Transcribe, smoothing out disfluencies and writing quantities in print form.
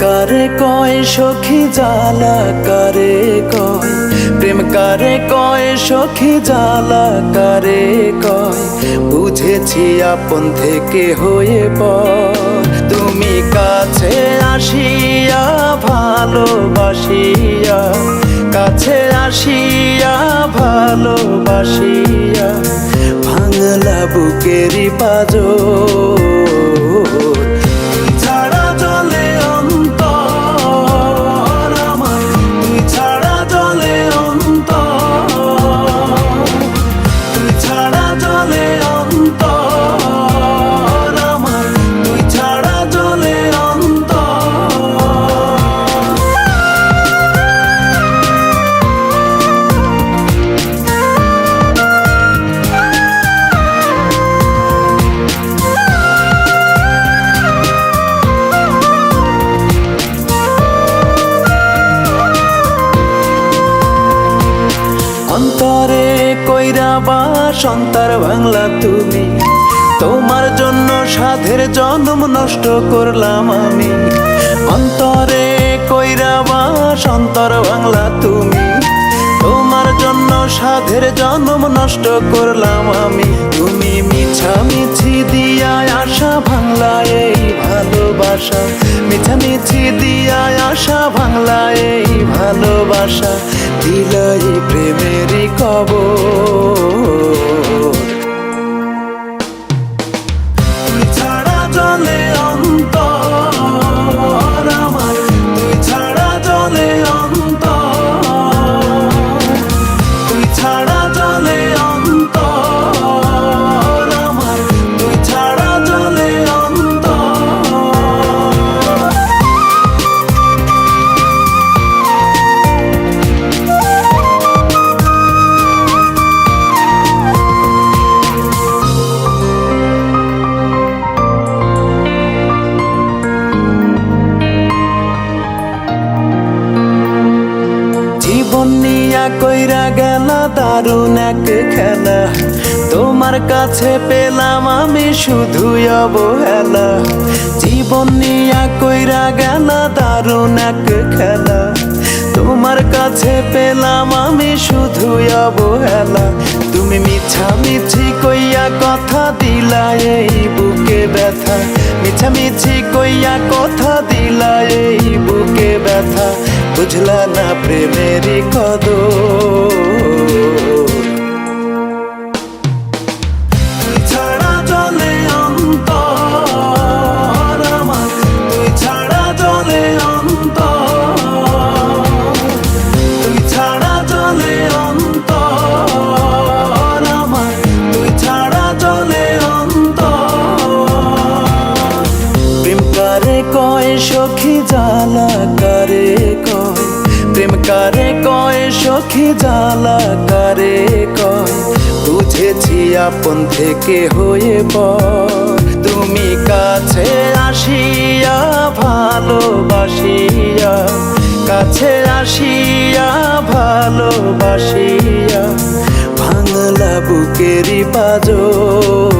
কারে কয় সখী জ্বালা কারে কয়, প্রেম কারে কয় সখী জ্বালা কারে কয়। বুঝেছি আপন থেকে হয়ে পর, তুমি কাছে আসিয়া ভালোবাসিয়া, কাছে আসিয়া ভালোবাসিয়া ভাঙলা বুকেরই পাজর। অন্তরে কইরা বাস অন্তর ভাঙলা তুমি, তোমার জন্য সাধের জন্ম নষ্ট করলাম আমি। অন্তরে কইরা বাস অন্তর ভাঙলা তুমি, তোমার জন্য সাধের জন্ম নষ্ট করলাম আমি। তুমি মিছামিছি দিয়া আশা ভাঙলা এই ভালোবাসা, মিছামিছি দিয়া আশা ভাঙলা এই ভালোবাসা। দিলাই প্রেমেরই কবর, তুই ছাড়া জলে অন্তর আমার, তুই ছাড়া জলে অন্তর, তুই ছাড়া জলে অন্তর আমার, তুই ছাড়া জলে অন্তর। জীবন নিয়া কইরা গেলা দারুণ এক খেলা, তোমার কাছে পেলাম আমি শুধুই অবহেলা। জীবন নিয়া কইরা গেলা দারুণ এক খেলা, তোমার কাছে পেলাম আমি শুধুই অবহেলা। তুমি মিছামিছি কইয়া কথা দিলা এই বুকে ব্যথা, মিছামিছি কইয়া কথা দিলা এই বুকে ব্যথা। বুঝলা না প্রেমেরই কদর, তুই ছাড়া জলে অন্তর আমার, তুই ছাড়া জলে অন্তর, তুই ছাড়া জলে অন্তর আমার, তুই ছাড়া জলে অন্তর। প্রেম কারে কয় সখী জ্বালা কারে কয়, প্রেম কারে কয় সখী জ্বালা কারে কয়। বুঝেছি আপন থেকে হয়ে পর, তুমি কাছে আসিয়া ভালোবাসিয়া, কাছে আসিয়া ভালোবাসিয়া ভাঙলা বুকেরই পাজর।